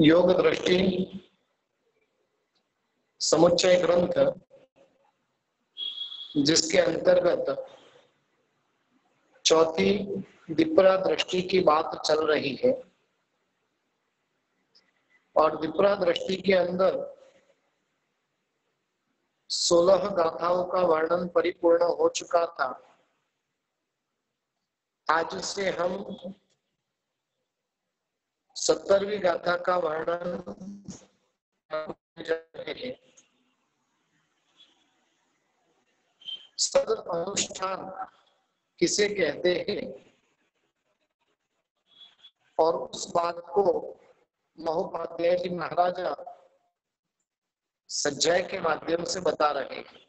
योग दृष्टि समुच्चय ग्रंथ, जिसके अंतर्गत चौथी विप्रा दृष्टि की बात चल रही है और विप्रा दृष्टि के अंदर 16 गाथाओं का वर्णन परिपूर्ण हो चुका था। आज से हम 70वीं गाथा का वर्णन करने जा रहे हैं। सद अनुष्ठान किसे कहते हैं और उस बात को महोपाध्याय जी महाराजा सज्जय के माध्यम से बता रहे हैं।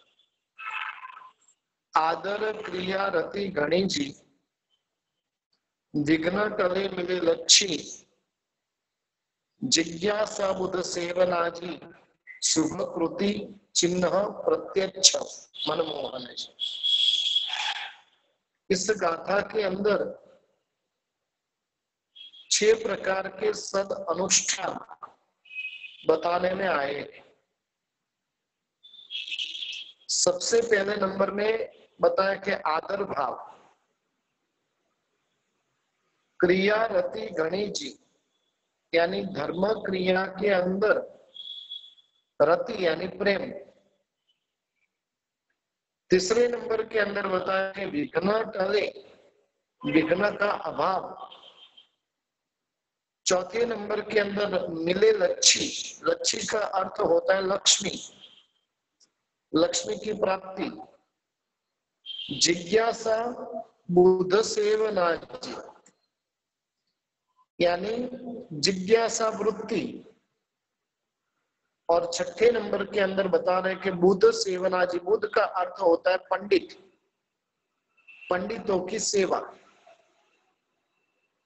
आदर क्रिया रति गणी जी, विघ्न टले मिले लच्छी, जिज्ञासा बुध सेवना जी, शुभ कृति चिन्ह प्रत्यक्ष मनमोहन है। इस गाथा के अंदर 6 प्रकार के सद अनुष्ठान बताने में आए हैं। सबसे पहले नंबर में बताया कि आदर भाव, क्रिया रति गणी जी, यानी धर्म क्रिया के अंदर रति यानी प्रेम। तीसरे नंबर के अंदर बताया कि विघ्न टले, विघ्न का अभाव। चौथे नंबर के अंदर मिले लच्छी, लच्छी का अर्थ होता है लक्ष्मी, लक्ष्मी की प्राप्ति। जिज्ञासा बुध सेवना, यानी जिज्ञासा वृत्ति। और छठे नंबर के अंदर बता रहे कि बुध सेवना जी, बुध का अर्थ होता है पंडित, पंडितों की सेवा,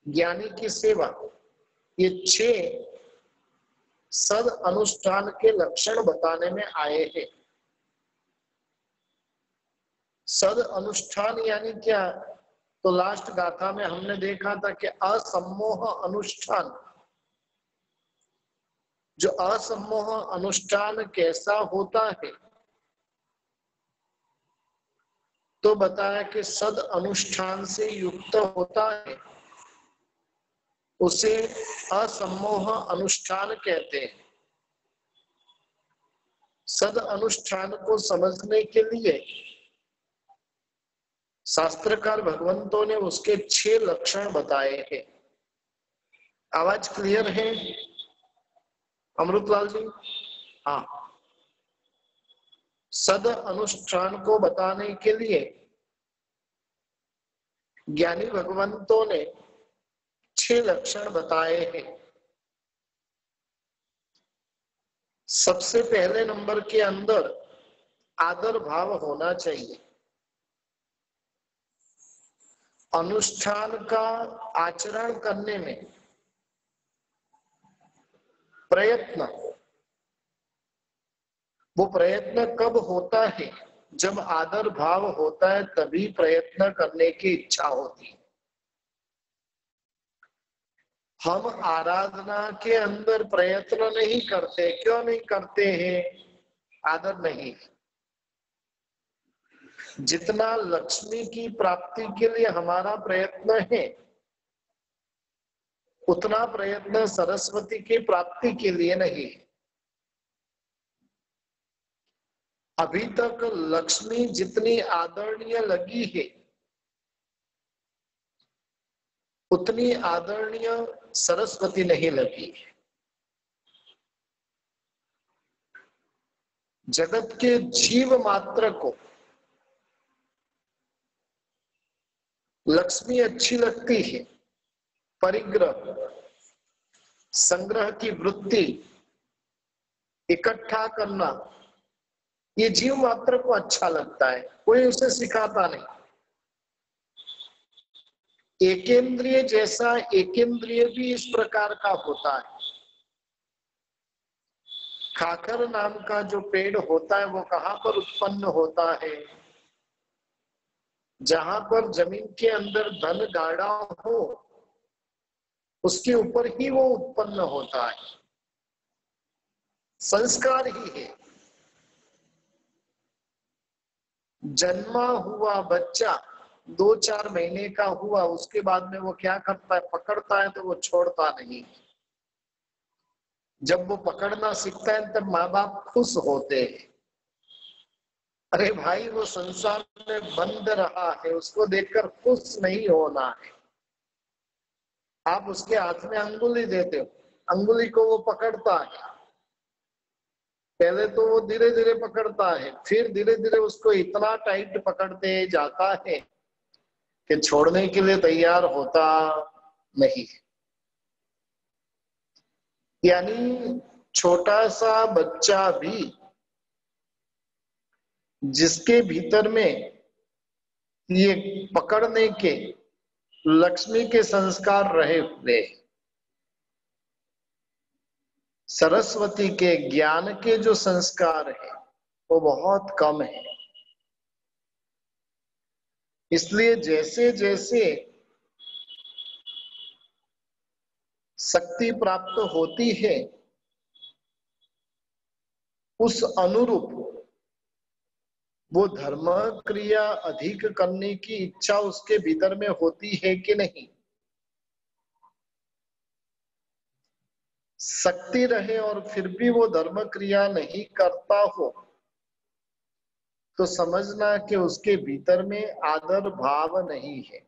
ज्ञानी की सेवा। ये 6 सद अनुष्ठान के लक्षण बताने में आए हैं। सद अनुष्ठान यानी क्या? तो लास्ट गाथा में हमने देखा था कि असम्मोह अनुष्ठान, जो असम्मोह अनुष्ठान कैसा होता है, तो बताया कि सद अनुष्ठान से युक्त होता है, उसे असम्मोह अनुष्ठान कहते हैं। सद अनुष्ठान को समझने के लिए शास्त्रकार भगवंतों ने उसके 6 लक्षण बताए हैं। आवाज क्लियर है अमृतलाल जी? हाँ। सद अनुष्ठान को बताने के लिए ज्ञानी भगवंतों ने 6 लक्षण बताए हैं। सबसे पहले नंबर के अंदर आदर भाव होना चाहिए। अनुष्ठान का आचरण करने में प्रयत्न, वो प्रयत्न कब होता है? जब आदर भाव होता है तभी प्रयत्न करने की इच्छा होती है। हम आराधना के अंदर प्रयत्न नहीं करते। क्यों नहीं करते हैं? आदर नहीं। जितना लक्ष्मी की प्राप्ति के लिए हमारा प्रयत्न है, उतना प्रयत्न सरस्वती की प्राप्ति के लिए नहीं। अभी तक लक्ष्मी जितनी आदरणीय लगी है, उतनी आदरणीय सरस्वती नहीं लगी। जगत के जीव मात्र को लक्ष्मी अच्छी लगती है। परिग्रह, संग्रह की वृत्ति, इकट्ठा करना, ये जीव मात्र को अच्छा लगता है, कोई उसे सिखाता नहीं। एकेंद्रिय जैसा एकेंद्रिय भी इस प्रकार का होता है। खाकर नाम का जो पेड़ होता है वो कहाँ पर उत्पन्न होता है? जहां पर जमीन के अंदर धन गाड़ा हो, उसके ऊपर ही वो उत्पन्न होता है। संस्कार ही है। जन्मा हुआ बच्चा 2-4 महीने का हुआ, उसके बाद में वो क्या करता है, पकड़ता है तो वो छोड़ता नहीं। जब वो पकड़ना सीखता है तब माँ बाप खुश होते हैं। अरे भाई वो संसार में बंद रहा है, उसको देखकर खुश नहीं होना है। आप उसके हाथ में अंगुली देते हो, अंगुली को वो पकड़ता है। पहले तो वो धीरे धीरे पकड़ता है, फिर धीरे धीरे उसको इतना टाइट पकड़ते जाता है कि छोड़ने के लिए तैयार होता नहीं। यानी छोटा सा बच्चा भी जिसके भीतर में ये पकड़ने के लक्ष्मी के संस्कार रहे हुए, सरस्वती के ज्ञान के जो संस्कार है वो बहुत कम है। इसलिए जैसे जैसे शक्ति प्राप्त होती है उस अनुरूप वो धर्म क्रिया अधिक करने की इच्छा उसके भीतर में होती है कि नहीं। शक्ति रहे और फिर भी वो धर्म क्रिया नहीं करता हो तो समझना कि उसके भीतर में आदर भाव नहीं है।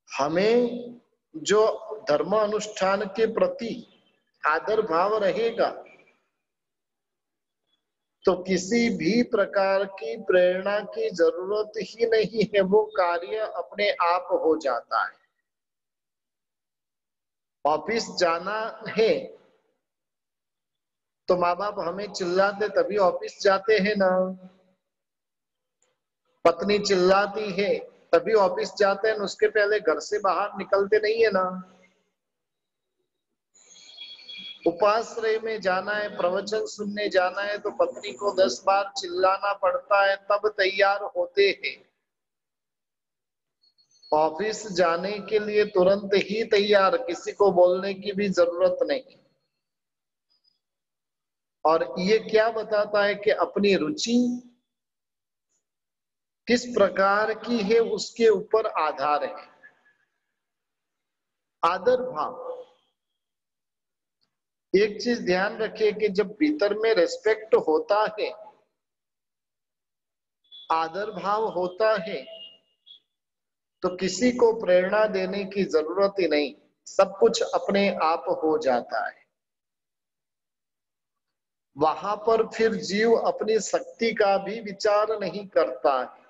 हमें जो धर्म अनुष्ठान के प्रति आदर भाव रहेगा तो किसी भी प्रकार की प्रेरणा की जरूरत ही नहीं है, वो कार्य अपने आप हो जाता है। ऑफिस जाना है तो माँ बाप हमें चिल्लाते तभी ऑफिस जाते हैं ना, पत्नी चिल्लाती है तभी ऑफिस जाते हैं, उसके पहले घर से बाहर निकलते नहीं है ना। उपाश्रय में जाना है, प्रवचन सुनने जाना है तो पत्नी को 10 बार चिल्लाना पड़ता है तब तैयार होते हैं। ऑफिस जाने के लिए तुरंत ही तैयार, किसी को बोलने की भी जरूरत नहीं। और ये क्या बताता है कि अपनी रुचि किस प्रकार की है उसके ऊपर आधार है। आदर भाव, एक चीज ध्यान रखिए कि जब भीतर में रेस्पेक्ट होता है, आदर भाव होता है तो किसी को प्रेरणा देने की जरूरत ही नहीं, सब कुछ अपने आप हो जाता है। वहां पर फिर जीव अपनी शक्ति का भी विचार नहीं करता है।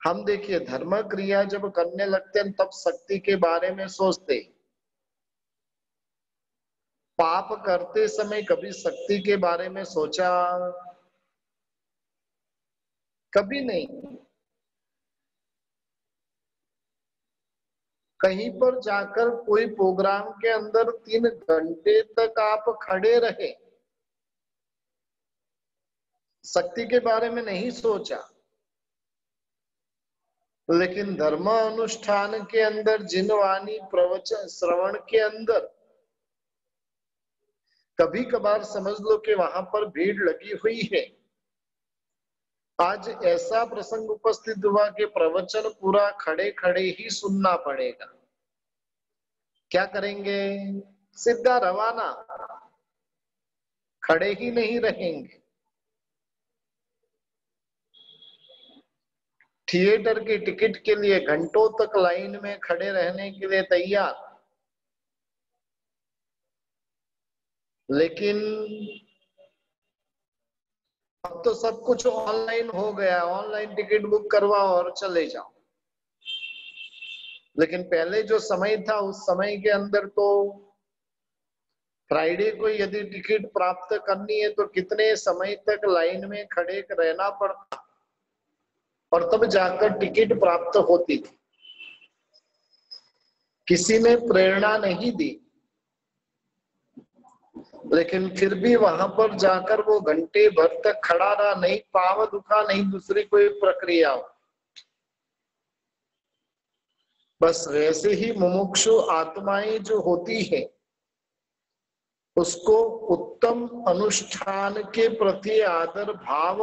हम देखिए धर्म क्रिया जब करने लगते हैं तब शक्ति के बारे में सोचते, पाप करते समय कभी शक्ति के बारे में सोचा? कभी नहीं। कहीं पर जाकर कोई प्रोग्राम के अंदर 3 घंटे तक आप खड़े रहे, शक्ति के बारे में नहीं सोचा। लेकिन धर्म अनुष्ठान के अंदर जिनवानी प्रवचन श्रवण के अंदर कभी कभार समझ लो कि वहां पर भीड़ लगी हुई है। आज ऐसा प्रसंग उपस्थित हुआ कि प्रवचन पूरा खड़े खड़े ही सुनना पड़ेगा। क्या करेंगे? सीधा रवाना, खड़े ही नहीं रहेंगे। थिएटर की टिकट के लिए घंटों तक लाइन में खड़े रहने के लिए तैयार, लेकिन अब तो सब कुछ ऑनलाइन हो गया, ऑनलाइन टिकट बुक करवाओ और चले जाओ। लेकिन पहले जो समय था उस समय के अंदर तो फ्राइडे को यदि टिकट प्राप्त करनी है तो कितने समय तक लाइन में खड़े रहना पड़ता और तब जाकर टिकट प्राप्त होती थी। किसी ने प्रेरणा नहीं दी, लेकिन फिर भी वहां पर जाकर वो घंटे भर तक खड़ा रहा, नहीं पांव दुखा नहीं दूसरी कोई प्रक्रिया हो। बस वैसे ही मुमुक्षु आत्माएं जो होती है उसको उत्तम अनुष्ठान के प्रति आदर भाव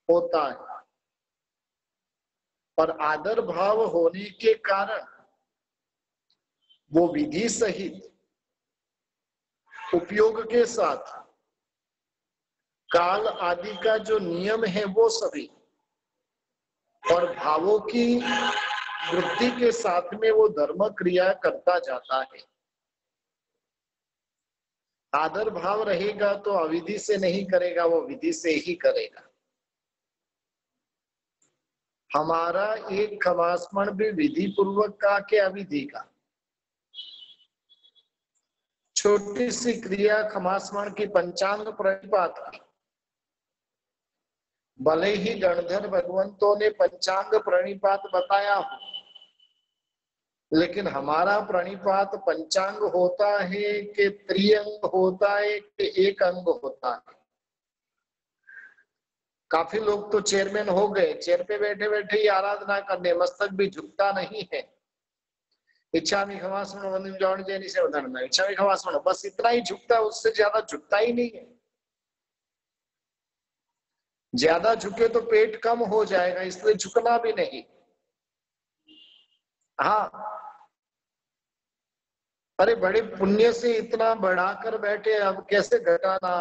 होता है, और आदर भाव होने के कारण वो विधि सहित उपयोग के साथ काल आदि का जो नियम है वो सभी, और भावों की वृद्धि के साथ में वो धर्म क्रिया करता जाता है। आदर भाव रहेगा तो अविधि से नहीं करेगा, वो विधि से ही करेगा। हमारा एक खमास्मरण भी विधि पूर्वक का के अविधि का। छोटी सी क्रिया खमास्मरण की पंचांग प्रणिपात की, भले ही गणधर भगवंतों ने पंचांग प्रणिपात बताया हो, लेकिन हमारा प्रणिपात पंचांग होता है कि त्रिअंग होता है कि एक अंग होता है। काफी लोग तो चेयरमैन हो गए, चेयर पे बैठे बैठे ही आराधना करने, मस्तक भी झुकता नहीं है। इच्छा में खमास्मरण वंदन जौन जैनी से उदाहरण, इच्छा में खमास्मरण, बस इतना ही झुकता है, उससे ज्यादा झुकता ही नहीं है। ज्यादा झुके तो पेट कम हो जाएगा, इसलिए झुकना भी नहीं। हाँ, अरे बड़े पुण्य से इतना बढ़ाकर बैठे, अब कैसे घटाना।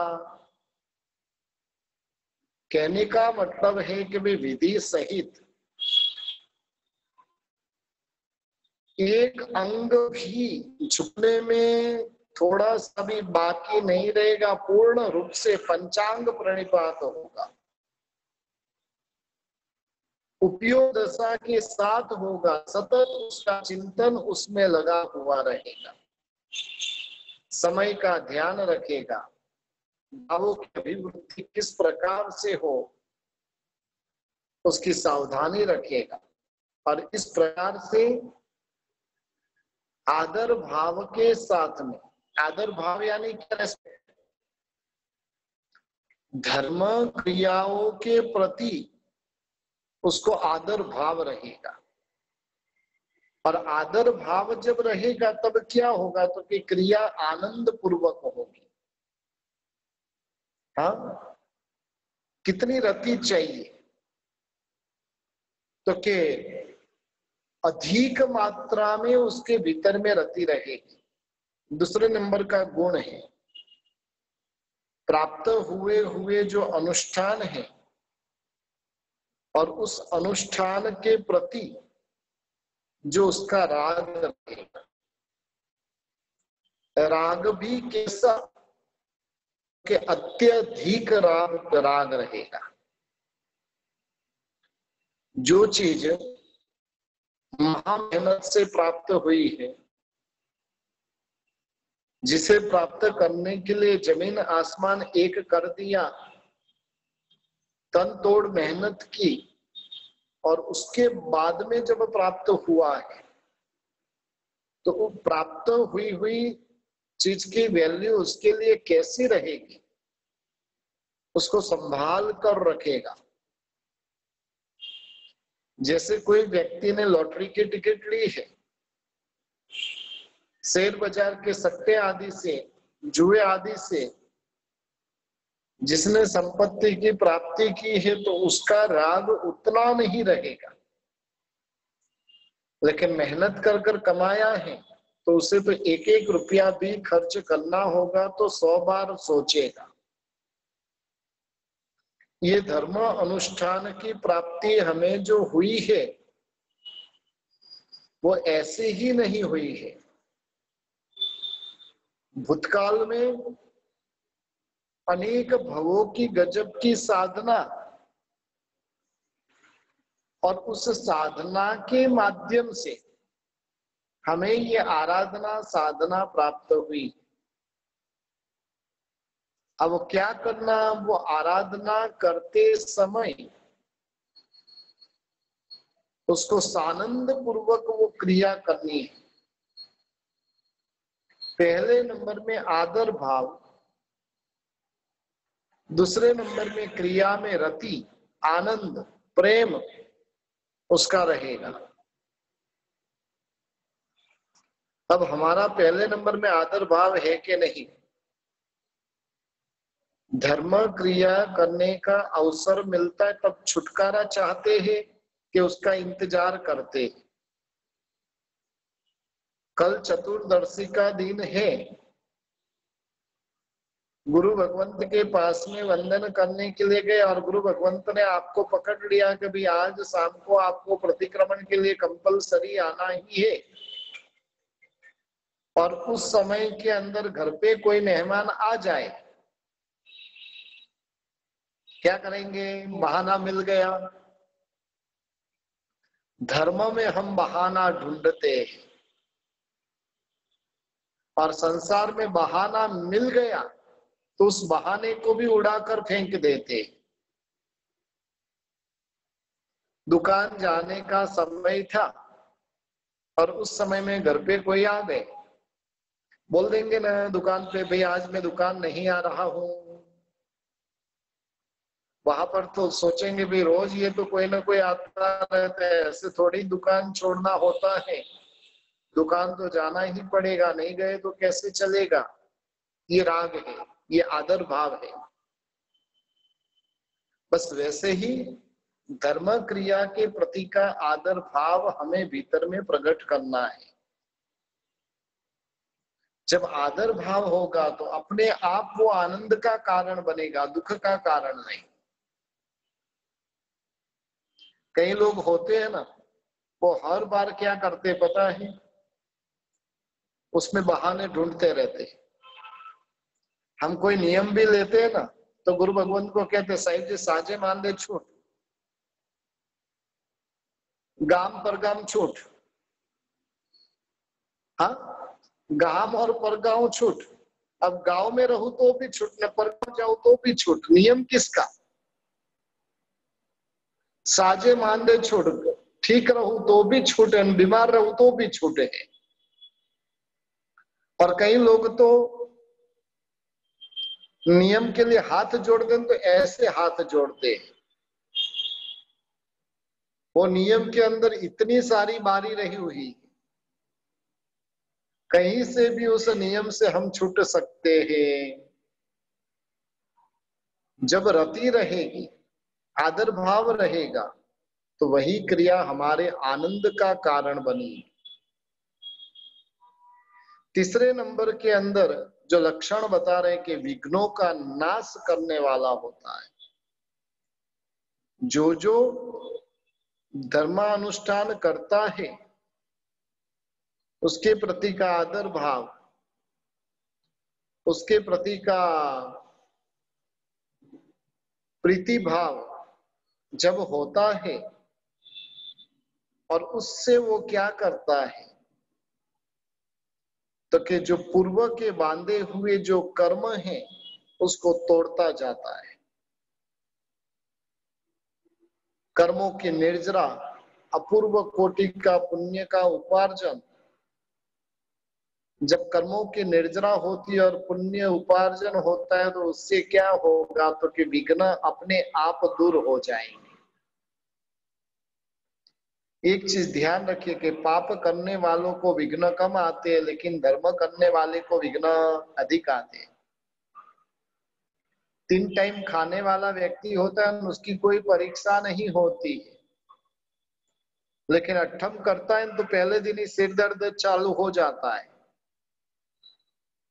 कहने का मतलब है कि भी विधि सहित एक अंग भी झुकने में थोड़ा सा भी बाकी नहीं रहेगा, पूर्ण रूप से पंचांग प्रणिपात होगा, उपयोग दशा के साथ होगा, सतत उसका चिंतन उसमें लगा हुआ रहेगा, समय का ध्यान रखेगा, भावों की अभिवृद्धि किस प्रकार से हो उसकी सावधानी रखेगा, और इस प्रकार से आदर भाव के साथ में, आदर भाव यानी क्या, धर्म क्रियाओं के प्रति उसको आदर भाव रहेगा। और आदर भाव जब रहेगा तब क्या होगा, तो कि क्रिया आनंद पूर्वक होगी। हाँ, कितनी रति चाहिए, तो कि अधिक मात्रा में उसके भीतर में रति रहेगी। दूसरे नंबर का गुण है प्राप्त हुए हुए जो अनुष्ठान है, और उस अनुष्ठान के प्रति जो उसका राग रहेगा, राग भी कैसा कि अत्यधिक राग रहेगा। जो चीज महा मेहनत से प्राप्त हुई है, जिसे प्राप्त करने के लिए जमीन आसमान एक कर दिया, तन तोड़ मेहनत की, और उसके बाद में जब प्राप्त हुआ है, तो वो प्राप्त हुई हुई चीज की वैल्यू उसके लिए कैसी रहेगी, उसको संभाल कर रखेगा। जैसे कोई व्यक्ति ने लॉटरी की टिकट ली है, शेयर बाजार के सट्टे आदि से, जुए आदि से जिसने संपत्ति की प्राप्ति की है, तो उसका राग उतना नहीं रहेगा। लेकिन मेहनत कर कर कमाया है, तो उसे तो एक एक रुपया भी खर्च करना होगा, तो 100 बार सोचेगा। ये धर्म अनुष्ठान की प्राप्ति हमें जो हुई है, वो ऐसे ही नहीं हुई है। भूतकाल में अनेक भवों की गजब की साधना, और उस साधना के माध्यम से हमें ये आराधना साधना प्राप्त हुई। अब क्या करना, वो आराधना करते समय उसको सानंद पूर्वक वो क्रिया करनी है। पहले नंबर में आदर भाव, दूसरे नंबर में क्रिया में रति, आनंद, प्रेम उसका रहेगा। अब हमारा पहले नंबर में आदर भाव है कि नहीं, धर्म क्रिया करने का अवसर मिलता है तब छुटकारा चाहते हैं कि उसका इंतजार करते। कल चतुर्दशी का दिन है, गुरु भगवंत के पास में वंदन करने के लिए गए और गुरु भगवंत ने आपको पकड़ लिया कि भाई आज शाम को आपको प्रतिक्रमण के लिए कंपलसरी आना ही है, और उस समय के अंदर घर पे कोई मेहमान आ जाए, क्या करेंगे? बहाना मिल गया। धर्म में हम बहाना ढूंढते हैं और संसार में बहाना मिल गया तो उस बहाने को भी उड़ाकर फेंक देते। दुकान जाने का समय था और उस समय में घर पे कोई आ गए, बोल देंगे ना दुकान पे, भाई आज मैं दुकान नहीं आ रहा हूं। वहां पर तो सोचेंगे भाई रोज ये तो कोई ना कोई आता रहता है, ऐसे थोड़ी दुकान छोड़ना होता है, दुकान तो जाना ही पड़ेगा, नहीं गए तो कैसे चलेगा। ये राग है, ये आदर भाव है। बस वैसे ही धर्म क्रिया के प्रति का आदर भाव हमें भीतर में प्रकट करना है। जब आदर भाव होगा तो अपने आप वो आनंद का कारण बनेगा, दुख का कारण नहीं। कई लोग होते हैं ना, वो हर बार क्या करते पता है, उसमें बहाने ढूंढते रहते। हम कोई नियम भी लेते हैं ना तो गुरु भगवंत को कहते साहिब जी साजे मान दे छूट, गाम पर गाम छूट। हाँ, गांव और परगांव छूट। अब गांव में रहूं तो भी छूट, न परगांव जाऊं तो भी छूट। नियम किसका? साजे मान दे छूट। ठीक रहूं तो भी छूट है, बीमार रहूं तो भी छूट है। और कई लोग तो नियम के लिए हाथ जोड़ दें तो ऐसे हाथ जोड़ते हैं, वो नियम के अंदर इतनी सारी बारी रही हुई, कहीं से भी उस नियम से हम छूट सकते हैं। जब रति रहेगी, आदर भाव रहेगा, तो वही क्रिया हमारे आनंद का कारण बनी। तीसरे नंबर के अंदर जो लक्षण बता रहे कि विघ्नों का नाश करने वाला होता है। जो जो धर्मानुष्ठान करता है उसके प्रति का आदर भाव, उसके प्रति का प्रीति भाव जब होता है और उससे वो क्या करता है तो कि जो पूर्व के बांधे हुए जो कर्म हैं उसको तोड़ता जाता है। कर्मों की निर्जरा, अपूर्व कोटि का पुण्य का उपार्जन, जब कर्मों की निर्जरा होती है और पुण्य उपार्जन होता है तो उससे क्या होगा तो कि विघ्न अपने आप दूर हो जाएंगे। एक चीज ध्यान रखिए कि पाप करने वालों को विघ्न कम आते हैं, लेकिन धर्म करने वाले को विघ्न अधिक आते हैं। 3 टाइम खाने वाला व्यक्ति होता है, उसकी कोई परीक्षा नहीं होती है, लेकिन अठम करता है तो पहले दिन ही सिर दर्द चालू हो जाता है,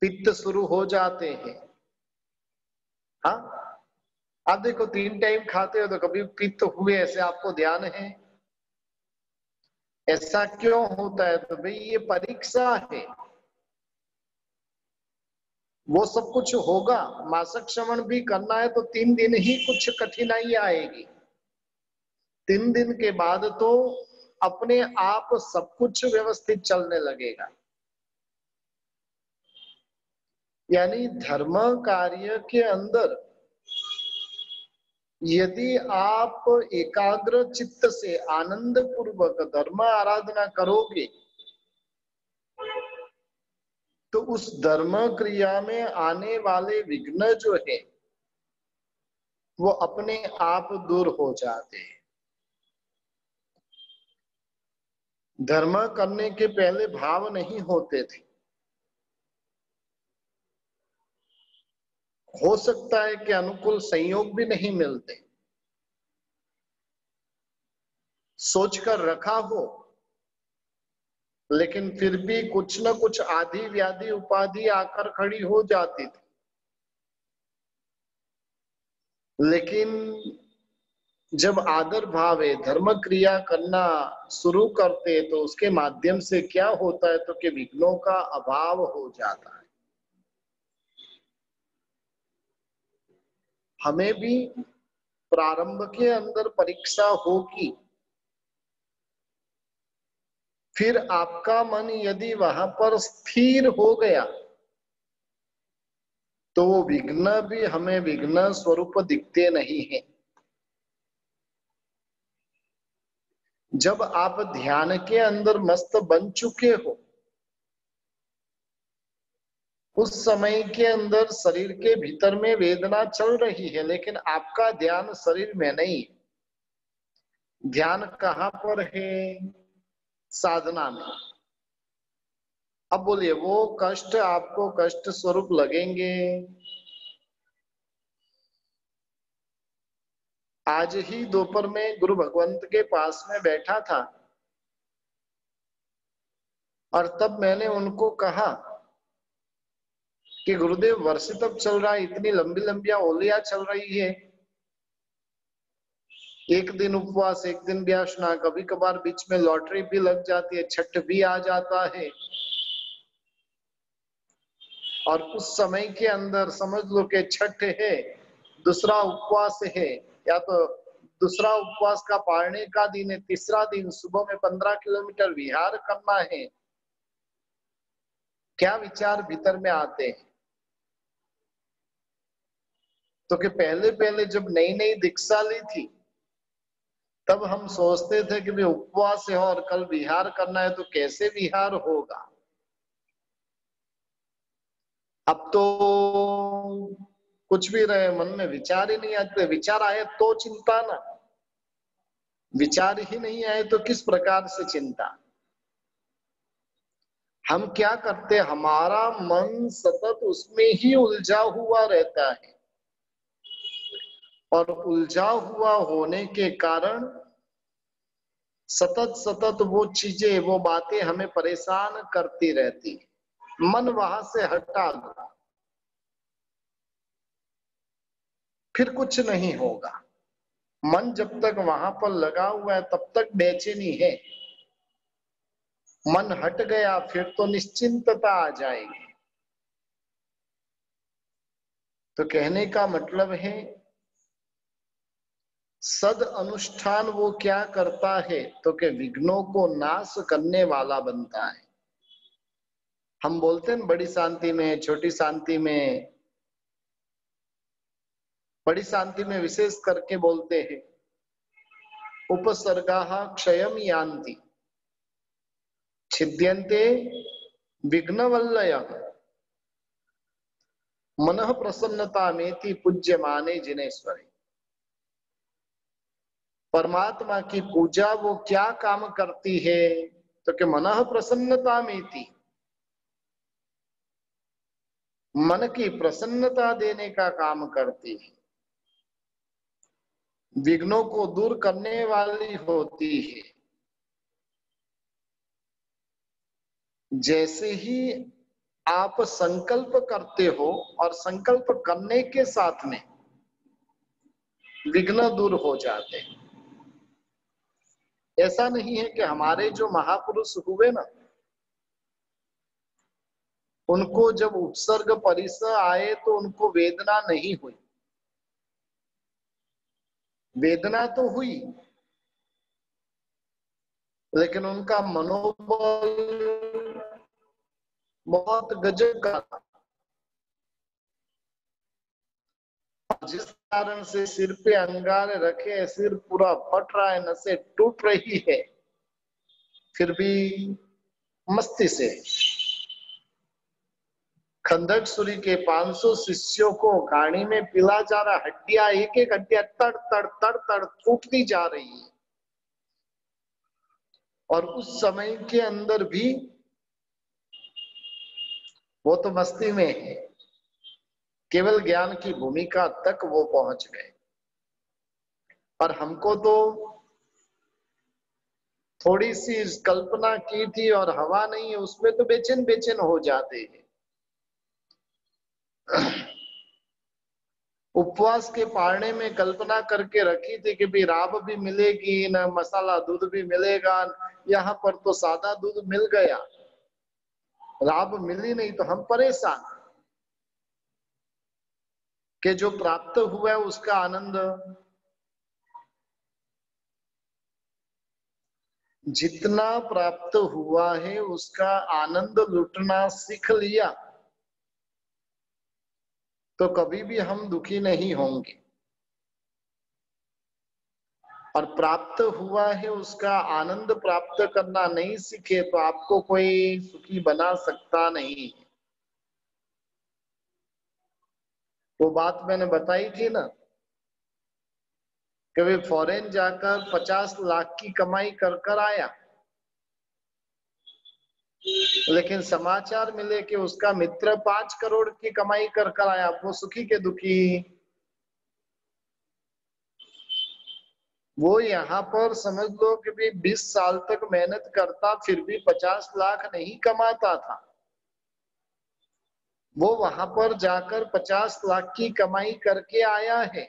पित्त शुरू हो जाते हैं। हाँ, आप देखो 3 टाइम खाते हो तो कभी पित्त हुए ऐसे आपको ध्यान है? ऐसा क्यों होता है? तो भाई ये परीक्षा है, वो सब कुछ होगा। मासक श्रवण भी करना है तो 3 दिन ही कुछ कठिनाई आएगी, 3 दिन के बाद तो अपने आप सब कुछ व्यवस्थित चलने लगेगा। यानी धर्म कार्य के अंदर यदि आप एकाग्र चित्त से आनंद पूर्वक धर्म आराधना करोगे तो उस धर्म क्रिया में आने वाले विघ्न जो है वो अपने आप दूर हो जाते हैं। धर्म करने के पहले भाव नहीं होते थे, हो सकता है कि अनुकूल संयोग भी नहीं मिलते, सोचकर रखा हो, लेकिन फिर भी कुछ न कुछ आदि व्याधि उपाधि आकर खड़ी हो जाती थी। लेकिन जब आदर भाव है, धर्म क्रिया करना शुरू करते तो उसके माध्यम से क्या होता है तो कि विघ्नों का अभाव हो जाता है। हमें भी प्रारंभ के अंदर परीक्षा होगी, फिर आपका मन यदि वहां पर स्थिर हो गया तो वो विघ्न भी हमें विघ्न स्वरूप दिखते नहीं है। जब आप ध्यान के अंदर मस्त बन चुके हो, उस समय के अंदर शरीर के भीतर में वेदना चल रही है, लेकिन आपका ध्यान शरीर में नहीं, ध्यान कहां पर है? साधना में। अब बोलिए, वो कष्ट आपको कष्ट स्वरूप लगेंगे? आज ही दोपहर में गुरु भगवंत के पास में बैठा था और तब मैंने उनको कहा कि गुरुदेव, वर्ष तक चल रहा है, इतनी लंबी लंबी ओलियां चल रही है, एक दिन उपवास एक दिन व्यासना, कभी कभार बीच में लॉटरी भी लग जाती है, छठ भी आ जाता है, और उस समय के अंदर समझ लो कि छठ है, दूसरा उपवास है, या तो दूसरा उपवास का पारने का दिन है, तीसरा दिन सुबह में 15 किलोमीटर विहार करना है। क्या विचार भीतर में आते हैं? तो कि पहले पहले जब नई नई दीक्षा ली थी तब हम सोचते थे कि भाई उपवास है और कल विहार करना है, तो कैसे विहार होगा। अब तो कुछ भी रहे, मन में विचार ही नहीं आते, विचार आए तो चिंता ना, विचार ही नहीं आए तो किस प्रकार से चिंता। हम क्या करते, हमारा मन सतत उसमें ही उलझा हुआ रहता है, और उलझा हुआ होने के कारण सतत सतत वो चीजें वो बातें हमें परेशान करती रहती है। मन वहां से हटा दो, फिर कुछ नहीं होगा। मन जब तक वहां पर लगा हुआ है तब तक बेचैनी है, मन हट गया फिर तो निश्चिंतता आ जाएगी। तो कहने का मतलब है, सद अनुष्ठान वो क्या करता है तो कि विघ्नों को नाश करने वाला बनता है। हम बोलते हैं बड़ी शांति में छोटी शांति में, बड़ी शांति में विशेष करके बोलते हैं, उपसर्गाः क्षयम यान्ति छिद्यन्ते विघ्नवल्लयः मनः प्रसन्नता मेति पूज्यमाने जिनेश्वरी। परमात्मा की पूजा वो क्या काम करती है तो कि मनः प्रसन्नता मेति, मन की प्रसन्नता देने का काम करती है, विघ्नों को दूर करने वाली होती है। जैसे ही आप संकल्प करते हो और संकल्प करने के साथ में विघ्न दूर हो जाते हैं। ऐसा नहीं है कि हमारे जो महापुरुष हुए ना, उनको जब उपसर्ग परिसर आए तो उनको वेदना नहीं हुई, वेदना तो हुई, लेकिन उनका मनोबल बहुत गजब का था। जिस कारण से सिर पे अंगारे रखे, सिर पूरा फट रहा है, नसें टूट रही है, फिर भी मस्ती से खंडक सूरी के 500 शिष्यों को गाड़ी में पिला जा रहा, हड्डियां एक एक हड्डियां तड़ तड़ तड़ तड़ टूटती जा रही है, और उस समय के अंदर भी वो तो मस्ती में है। केवल ज्ञान की भूमिका तक वो पहुंच गए। और हमको तो थोड़ी सी कल्पना की थी और हवा नहीं है उसमें तो बेचैन बेचैन हो जाते हैं। उपवास के पारने में कल्पना करके रखी थी कि भी राब भी मिलेगी न मसाला दूध भी मिलेगा। यहाँ पर तो सादा दूध मिल गया, राब मिली नहीं तो हम परेशान। कि जो प्राप्त हुआ है उसका आनंद, जितना प्राप्त हुआ है उसका आनंद लुटना सीख लिया तो कभी भी हम दुखी नहीं होंगे। और प्राप्त हुआ है उसका आनंद प्राप्त करना नहीं सीखे तो आपको कोई सुखी बना सकता नहीं। वो बात मैंने बताई थी ना, कभी फॉरेन जाकर 50 लाख की कमाई कर कर आया, लेकिन समाचार मिले कि उसका मित्र 5 करोड़ की कमाई कर कर आया। वो सुखी के दुखी? वो यहाँ पर समझ लो कि भी 20 साल तक मेहनत करता फिर भी 50 लाख नहीं कमाता था। वो वहां पर जाकर 50 लाख की कमाई करके आया है,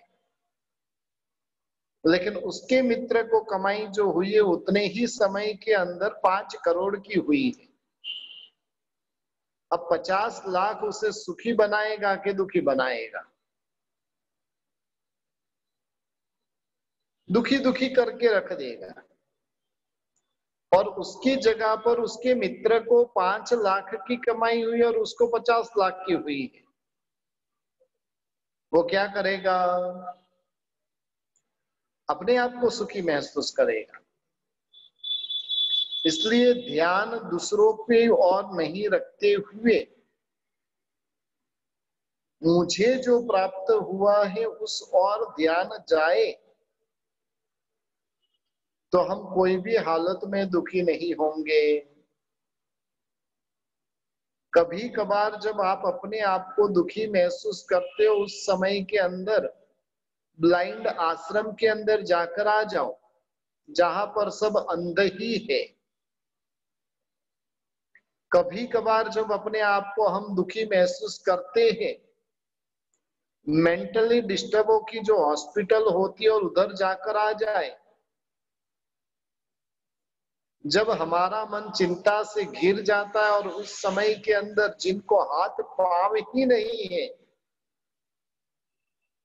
लेकिन उसके मित्र को कमाई जो हुई है उतने ही समय के अंदर 5 करोड़ की हुई है। अब 50 लाख उसे सुखी बनाएगा कि दुखी बनाएगा? दुखी दुखी करके रख देगा। और उसकी जगह पर उसके मित्र को 5 लाख की कमाई हुई और उसको 50 लाख की हुई है, वो क्या करेगा? अपने आप को सुखी महसूस करेगा। इसलिए ध्यान दूसरों पे और नहीं रखते हुए मुझे जो प्राप्त हुआ है उस और ध्यान जाए तो हम कोई भी हालत में दुखी नहीं होंगे। कभी कभार जब आप अपने आप को दुखी महसूस करते हो उस समय के अंदर ब्लाइंड आश्रम के अंदर जाकर आ जाओ जहां पर सब अंधे ही है। कभी कभार जब अपने आप को हम दुखी महसूस करते हैं मेंटली डिस्टर्बों की जो हॉस्पिटल होती है और उधर जाकर आ जाए। जब हमारा मन चिंता से घिर जाता है और उस समय के अंदर जिनको हाथ पांव ही नहीं है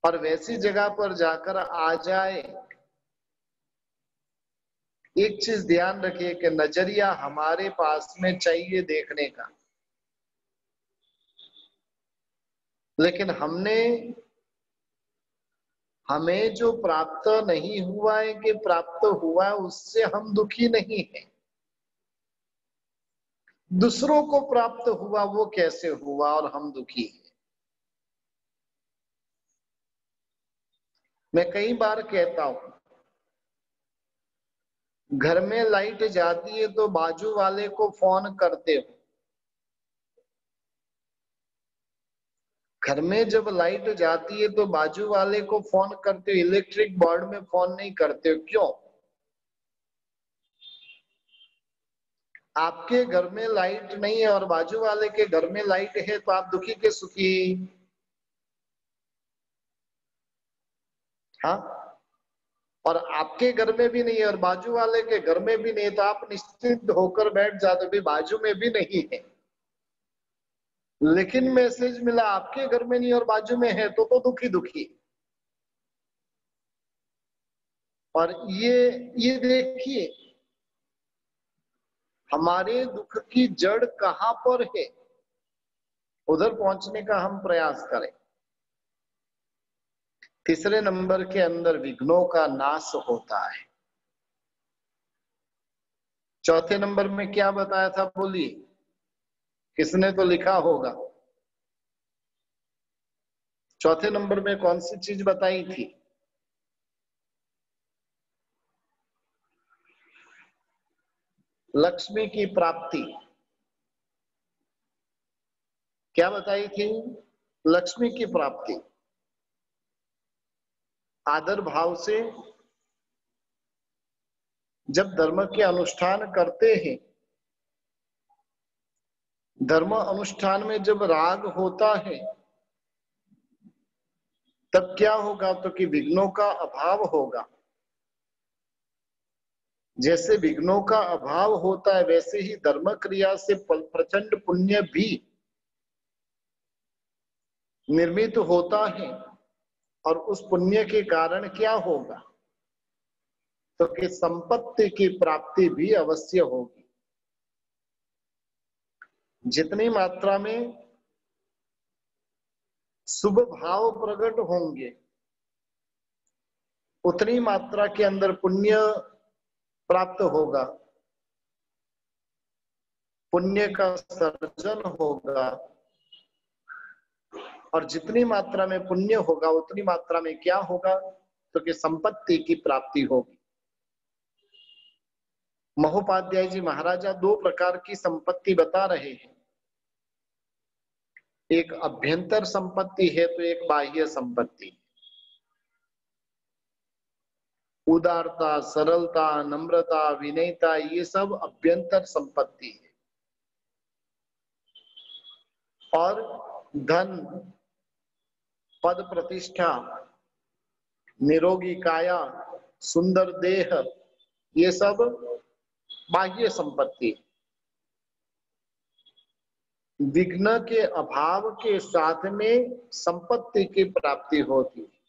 और वैसी जगह पर जाकर आ जाए, एक चीज ध्यान रखिए कि नजरिया हमारे पास में चाहिए देखने का, लेकिन हमें जो प्राप्त नहीं हुआ है कि प्राप्त हुआ है उससे हम दुखी नहीं है। दूसरों को प्राप्त हुआ वो कैसे हुआ और हम दुखी हैं। मैं कई बार कहता हूं घर में लाइट जाती है तो बाजू वाले को फोन करते हो, घर में जब लाइट जाती है तो बाजू वाले को फोन करते हो, इलेक्ट्रिक बोर्ड में फोन नहीं करते हो। क्यों? आपके घर में लाइट नहीं है और बाजू वाले के घर में लाइट है तो आप दुखी के सुखी? हाँ। और आपके घर में भी नहीं है और बाजू वाले के घर में भी नहीं है तो आप निश्चिंत होकर बैठ जाते हो, बाजू में भी नहीं है लेकिन मैसेज मिला आपके घर में नहीं और बाजू में है तो दुखी दुखी। और ये देखिए हमारे दुख की जड़ कहां पर है, उधर पहुंचने का हम प्रयास करें। तीसरे नंबर के अंदर विघ्नों का नाश होता है। चौथे नंबर में क्या बताया था बोलिए, किसने तो लिखा होगा। चौथे नंबर में कौन सी चीज बताई थी? लक्ष्मी की प्राप्ति। क्या बताई थी? लक्ष्मी की प्राप्ति। आदर भाव से जब धर्म के अनुष्ठान करते हैं, धर्म अनुष्ठान में जब राग होता है, तब क्या होगा? तो कि विघ्नों का अभाव होगा। जैसे विघ्नों का अभाव होता है, वैसे ही धर्म क्रिया से प्रचंड पुण्य भी निर्मित होता है। और उस पुण्य के कारण क्या होगा? तो कि संपत्ति की प्राप्ति भी अवश्य होगी। जितनी मात्रा में शुभ भाव प्रकट होंगे, उतनी मात्रा के अंदर पुण्य प्राप्त होगा, पुण्य का सर्जन होगा। और जितनी मात्रा में पुण्य होगा, उतनी मात्रा में क्या होगा? तो कि संपत्ति की प्राप्ति होगी। महोपाध्याय जी महाराजा दो प्रकार की संपत्ति बता रहे हैं। एक अभ्यंतर संपत्ति है, तो एक बाह्य संपत्ति। उदारता, सरलता, नम्रता, विनयता, ये सब अभ्यंतर संपत्ति है। और धन, पद प्रतिष्ठा, निरोगी काया, सुंदर देह, ये सब बाह्य संपत्ति। विघ्न के अभाव के साथ में संपत्ति की प्राप्ति होती है।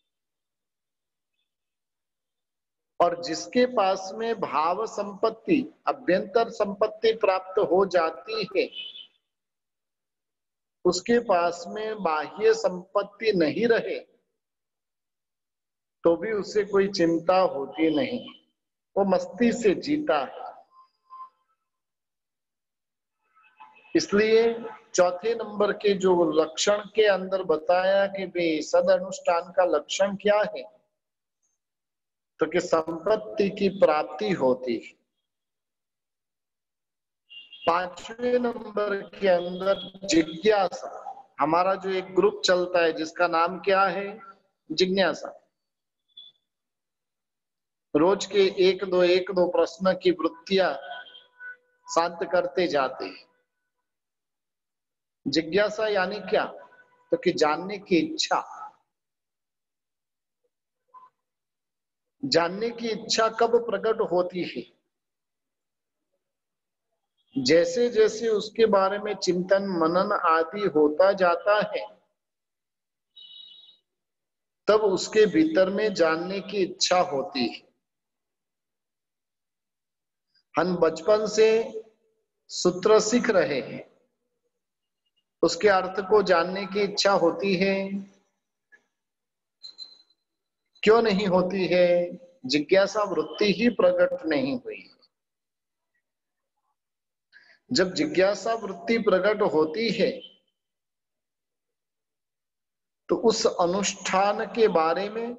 और जिसके पास में भाव संपत्ति, अभ्यंतर संपत्ति प्राप्त हो जाती है, उसके पास में बाह्य संपत्ति नहीं रहे तो भी उसे कोई चिंता होती नहीं, वो मस्ती से जीता है। इसलिए चौथे नंबर के जो लक्षण के अंदर बताया कि भाई सद अनुष्ठान का लक्षण क्या है, तो कि संपत्ति की प्राप्ति होती है। पांचवें नंबर के अंदर जिज्ञासा। हमारा जो एक ग्रुप चलता है जिसका नाम क्या है? जिज्ञासा। रोज के एक दो प्रश्न की वृत्तियां शांत करते जाते हैं। जिज्ञासा यानी क्या? तो कि जानने की इच्छा। जानने की इच्छा कब प्रकट होती है? जैसे जैसे उसके बारे में चिंतन मनन आदि होता जाता है, तब उसके भीतर में जानने की इच्छा होती है। हम बचपन से सूत्र सीख रहे हैं, उसके अर्थ को जानने की इच्छा होती है, क्यों नहीं होती है? जिज्ञासा वृत्ति ही प्रकट नहीं हुई। जब जिज्ञासा वृत्ति प्रकट होती है, तो उस अनुष्ठान के बारे में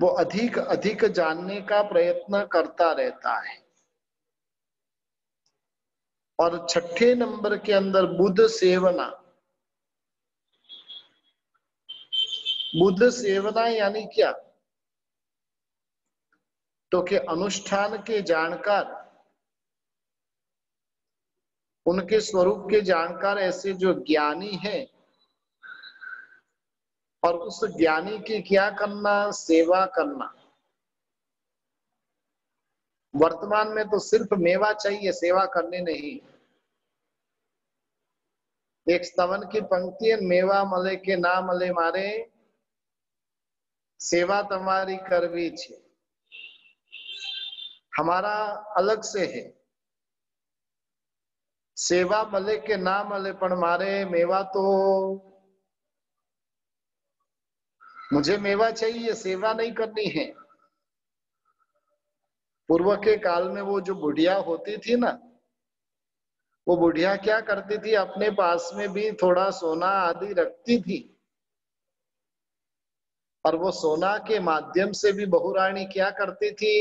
वो अधिक अधिक जानने का प्रयत्न करता रहता है। और छठे नंबर के अंदर बुद्ध सेवना। बुद्ध सेवना यानी क्या? तो कि अनुष्ठान के जानकार, उनके स्वरूप के जानकार ऐसे जो ज्ञानी हैं, और उस ज्ञानी की क्या करना? सेवा करना। वर्तमान में तो सिर्फ मेवा चाहिए, सेवा करनी नहीं। एक स्तवन की पंक्ति है, मेवा मले के ना मले मारे, सेवा तुम्हारी करवी छे। हमारा अलग से है, सेवा मले के ना मले पण मारे मेवा तो, मुझे मेवा चाहिए, सेवा नहीं करनी है। पूर्व के काल में वो जो बुढ़िया होती थी ना, वो बुढ़िया क्या करती थी? अपने पास में भी थोड़ा सोना आदि रखती थी, और वो सोना के माध्यम से भी बहुरानी क्या करती थी?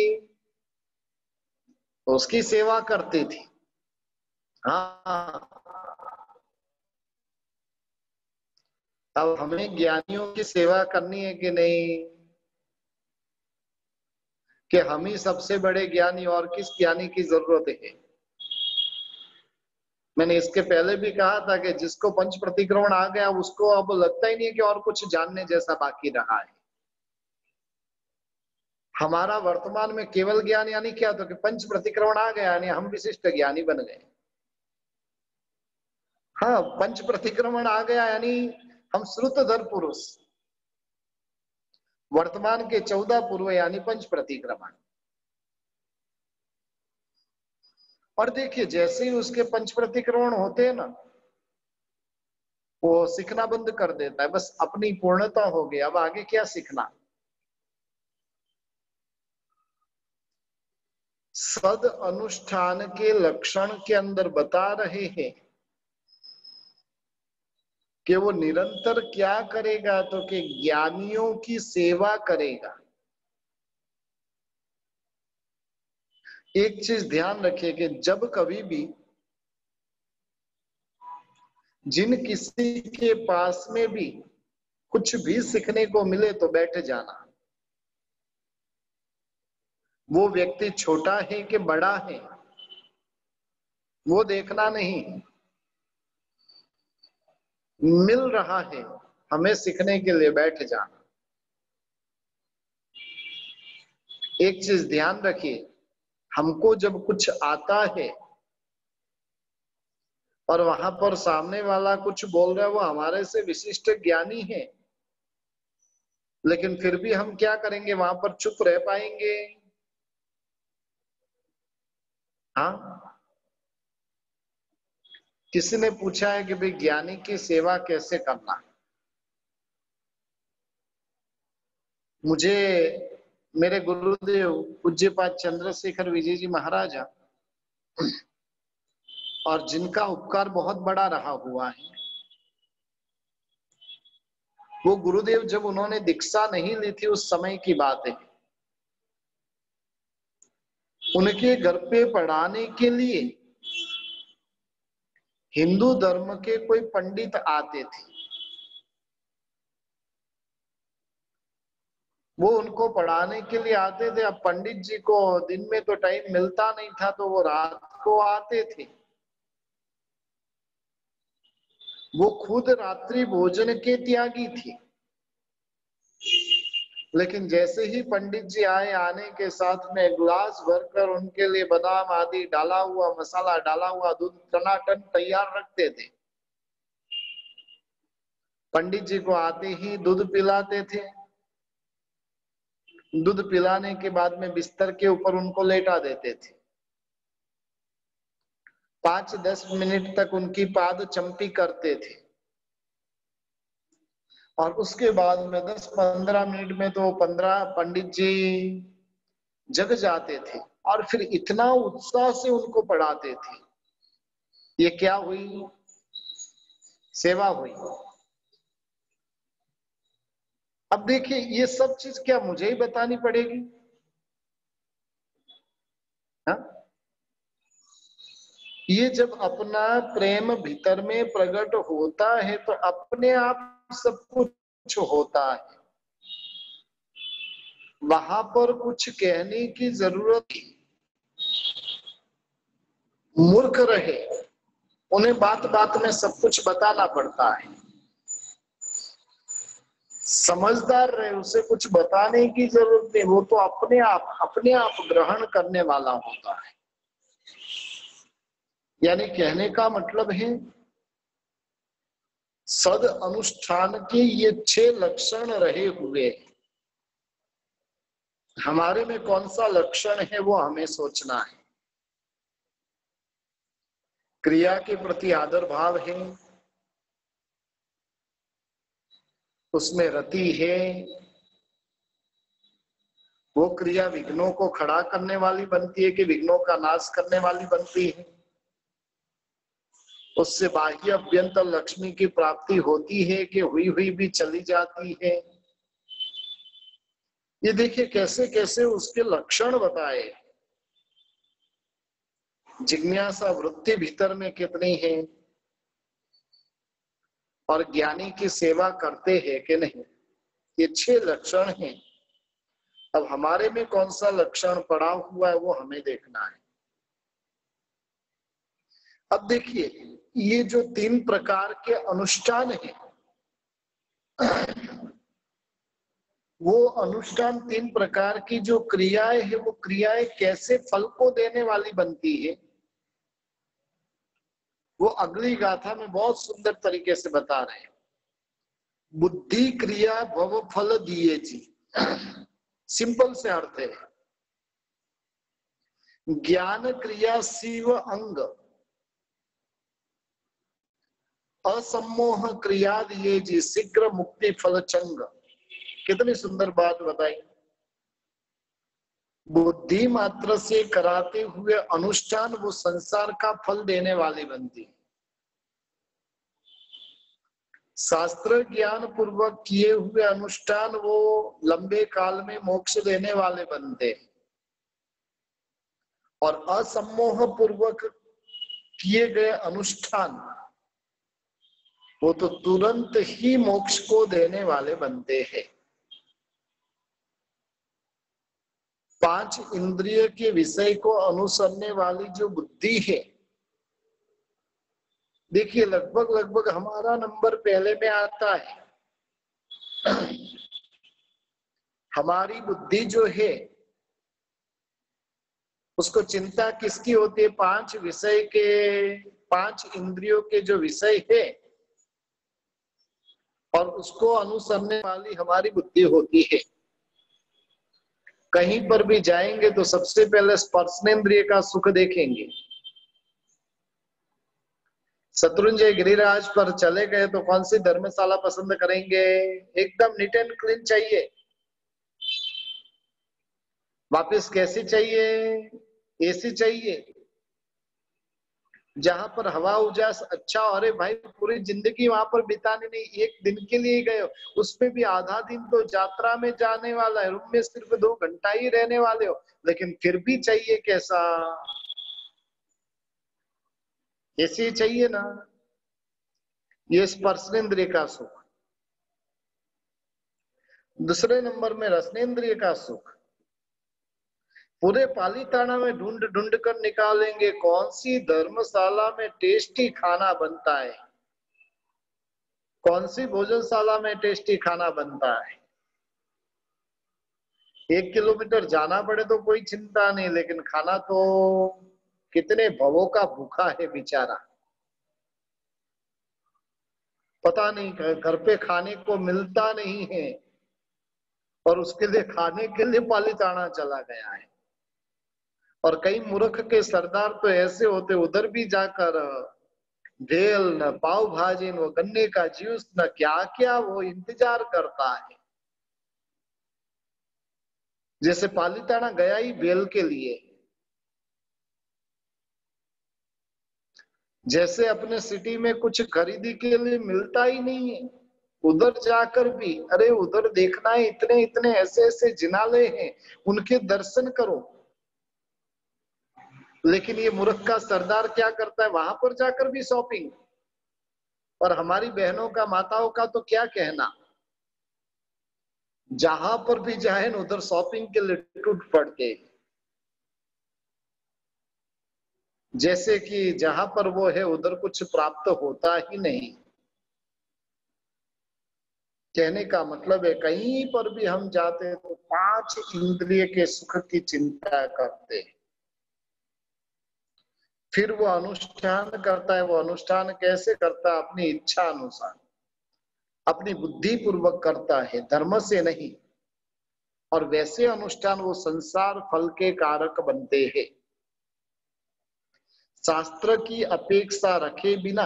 उसकी सेवा करती थी। हाँ, अब हमें ज्ञानियों की सेवा करनी है कि नहीं, कि हम ही सबसे बड़े ज्ञानी, और किस ज्ञानी की जरूरत है। मैंने इसके पहले भी कहा था कि जिसको पंच प्रतिक्रमण आ गया उसको अब लगता ही नहीं है कि और कुछ जानने जैसा बाकी रहा है। हमारा वर्तमान में केवल ज्ञान यानी क्या, तो कि पंच प्रतिक्रमण आ गया यानी हम विशिष्ट ज्ञानी बन गए। हाँ, पंच प्रतिक्रमण आ गया यानी हम श्रुतधर पुरुष, वर्तमान के 14 पूर्व यानी पंच प्रतिक्रमण। और देखिए जैसे ही उसके पंच प्रतिक्रमण होते हैं ना, वो सीखना बंद कर देता है, बस अपनी पूर्णता हो गई, अब आगे क्या सीखना। सद अनुष्ठान के लक्षण के अंदर बता रहे हैं कि वो निरंतर क्या करेगा, तो कि ज्ञानियों की सेवा करेगा। एक चीज ध्यान रखिए कि जब कभी भी जिन किसी के पास में भी कुछ भी सीखने को मिले तो बैठ जाना। वो व्यक्ति छोटा है कि बड़ा है वो देखना नहीं, मिल रहा है हमें सीखने के लिए, बैठ जाना। एक चीज ध्यान रखिए, हमको जब कुछ आता है और वहां पर सामने वाला कुछ बोल रहा है, वो हमारे से विशिष्ट ज्ञानी है, लेकिन फिर भी हम क्या करेंगे, वहां पर चुप रह पाएंगे? हाँ, किसी ने पूछा है कि भाई ज्ञानी की सेवा कैसे करना। मुझे मेरे गुरुदेव पूज्यपाद चंद्रशेखर विजय जी महाराजा, और जिनका उपकार बहुत बड़ा रहा हुआ है, वो गुरुदेव जब उन्होंने दीक्षा नहीं ली थी उस समय की बात है, उनके घर पे पढ़ाने के लिए हिंदू धर्म के कोई पंडित आते थे। वो उनको पढ़ाने के लिए आते थे। अब पंडित जी को दिन में तो टाइम मिलता नहीं था, तो वो रात को आते थे। वो खुद रात्रि भोजन के त्यागी थे, लेकिन जैसे ही पंडित जी आए, आने के साथ में गिलास भरकर उनके लिए बादाम आदि डाला हुआ, मसाला डाला हुआ दूध टनाटन तैयार रखते थे। पंडित जी को आते ही दूध पिलाते थे। दूध पिलाने के बाद में बिस्तर के ऊपर उनको लेटा देते थे। 5-10 मिनट तक उनकी पाद चंपी करते थे, और उसके बाद में 10-15 मिनट में तो 15 पंडित जी जग जाते थे, और फिर इतना उत्साह से उनको पढ़ाते थे। ये क्या हुई? सेवा हुई। अब देखिए ये सब चीज क्या मुझे ही बतानी पड़ेगी? हा? ये जब अपना प्रेम भीतर में प्रकट होता है तो अपने आप सब कुछ होता है, वहां पर कुछ कहने की जरूरत। मूर्ख रहे उन्हें बात बात में सब कुछ बताना पड़ता है, समझदार रहे उसे कुछ बताने की जरूरत नहीं, वो तो अपने आप ग्रहण करने वाला होता है। यानी कहने का मतलब है सद अनुष्ठान के ये 6 लक्षण रहे हुए, हमारे में कौन सा लक्षण है वो हमें सोचना है। क्रिया के प्रति आदर भाव है, उसमें रति है, वो क्रिया विघ्नों को खड़ा करने वाली बनती है कि विघ्नों का नाश करने वाली बनती है, उससे बाह्य अभ्यंतर लक्ष्मी की प्राप्ति होती है कि हुई हुई भी चली जाती है। ये देखिए कैसे कैसे उसके लक्षण बताए। जिज्ञासा वृत्ति भीतर में कितनी है, और ज्ञानी की सेवा करते हैं कि नहीं। ये 6 लक्षण हैं। अब हमारे में कौन सा लक्षण पड़ा हुआ है वो हमें देखना है। अब देखिए, ये जो 3 प्रकार के अनुष्ठान हैं, वो अनुष्ठान 3 प्रकार की जो क्रियाएं है, वो क्रियाएं कैसे फल को देने वाली बनती है, वो अगली गाथा में बहुत सुंदर तरीके से बता रहे हैं। बुद्धि क्रिया भव फल दिए जी, सिंपल से अर्थ है। ज्ञान क्रिया शिव अंग, असम्मोह क्रिया दिए जी, शीघ्र मुक्ति फल चंग। कितनी सुंदर बात बताई। बुद्धि मात्र से कराते हुए अनुष्ठान वो संसार का फल देने वाली बनती है। शास्त्र ज्ञान पूर्वक किए हुए अनुष्ठान वो लंबे काल में मोक्ष देने वाले बनते हैं। और असम्मोह पूर्वक किए गए अनुष्ठान वो तो तुरंत ही मोक्ष को देने वाले बनते हैं। 5 इंद्रिय के विषय को अनुसरने वाली जो बुद्धि है, देखिए लगभग हमारा नंबर पहले में आता है। हमारी बुद्धि जो है उसको चिंता किसकी होती है? 5 विषय के, 5 इंद्रियों के जो विषय है और उसको अनुसरने वाली हमारी बुद्धि होती है। कहीं पर भी जाएंगे तो सबसे पहले स्पर्शनेंद्रिय का सुख देखेंगे। शत्रुंजय गिरिराज पर चले गए तो कौन सी धर्मशाला पसंद करेंगे? एकदम नीट एंड क्लीन चाहिए। वापस कैसी चाहिए? एसी चाहिए, जहां पर हवा उजास अच्छा। अरे भाई, पूरी जिंदगी वहां पर बितानी नहीं, एक दिन के लिए गए हो, उसमें भी आधा दिन तो यात्रा में जाने वाला है, रूम में सिर्फ 2 घंटा ही रहने वाले हो, लेकिन फिर भी चाहिए कैसा? ऐसे ही चाहिए ना। ये स्पर्शेंद्रिय का सुख। दूसरे नंबर में रसनेन्द्रिय का सुख। पूरे पालीताना में ढूंढ ढूंढ कर निकालेंगे कौन सी धर्मशाला में टेस्टी खाना बनता है, कौन सी भोजनशाला में टेस्टी खाना बनता है। 1 किलोमीटर जाना पड़े तो कोई चिंता नहीं, लेकिन खाना तो कितने भवों का भूखा है बेचारा, पता नहीं घर पे खाने को मिलता नहीं है, और उसके लिए खाने के लिए पालीताना चला गया है। और कई मूर्ख के सरदार तो ऐसे होते, उधर भी जाकर भेल न पाव भाजी न गन्ने का जूस न क्या क्या वो इंतजार करता है। जैसे पालीताना गया ही भेल के लिए, जैसे अपने सिटी में कुछ खरीदी के लिए मिलता ही नहीं है, उधर जाकर भी अरे उधर देखना है, इतने इतने ऐसे ऐसे जिनालय हैं, उनके दर्शन करो। लेकिन ये मूर्ख का सरदार क्या करता है? वहां पर जाकर भी शॉपिंग। और हमारी बहनों का, माताओं का तो क्या कहना, जहां पर भी जाए उधर शॉपिंग के लिए टूट पड़ते, जैसे कि जहां पर वो है उधर कुछ प्राप्त होता ही नहीं। कहने का मतलब है कहीं पर भी हम जाते हैं तो 5 इंद्रिय के सुख की चिंता करते हैं। फिर वो अनुष्ठान करता है। वो अनुष्ठान कैसे करता है? अपनी इच्छा अनुसार, अपनी बुद्धि पूर्वक करता है, धर्म से नहीं। और वैसे अनुष्ठान वो संसार फल के कारक बनते हैं। शास्त्र की अपेक्षा रखे बिना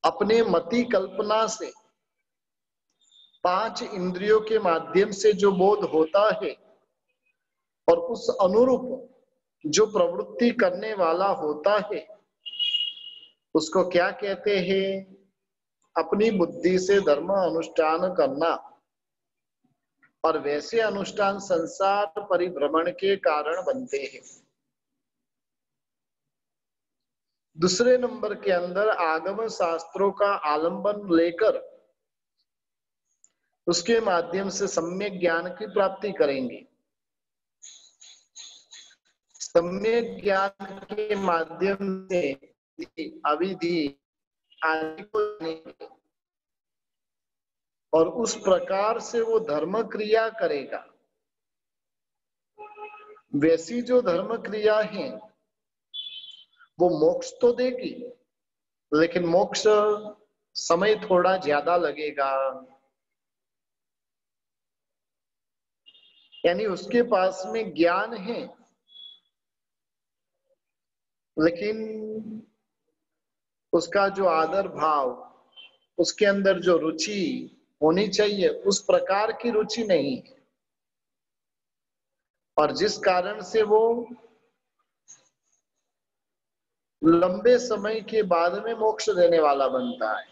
अपने मति कल्पना से 5 इंद्रियों के माध्यम से जो बोध होता है और उस अनुरूप जो प्रवृत्ति करने वाला होता है, उसको क्या कहते हैं? अपनी बुद्धि से धर्म अनुष्ठान करना। और वैसे अनुष्ठान संसार परिभ्रमण के कारण बनते हैं। दूसरे नंबर के अंदर आगम शास्त्रों का आलंबन लेकर उसके माध्यम से सम्यक ज्ञान की प्राप्ति करेंगे। सम्यक ज्ञान के माध्यम से अविधि आदि को जानेंगे और उस प्रकार से वो धर्म क्रिया करेगा। वैसी जो धर्म क्रिया है वो मोक्ष तो देगी, लेकिन मोक्ष समय थोड़ा ज्यादा लगेगा। यानी उसके पास में ज्ञान है, लेकिन उसका जो आदर भाव, उसके अंदर जो रुचि होनी चाहिए उस प्रकार की रुचि नहीं है, और जिस कारण से वो लंबे समय के बाद में मोक्ष देने वाला बनता है।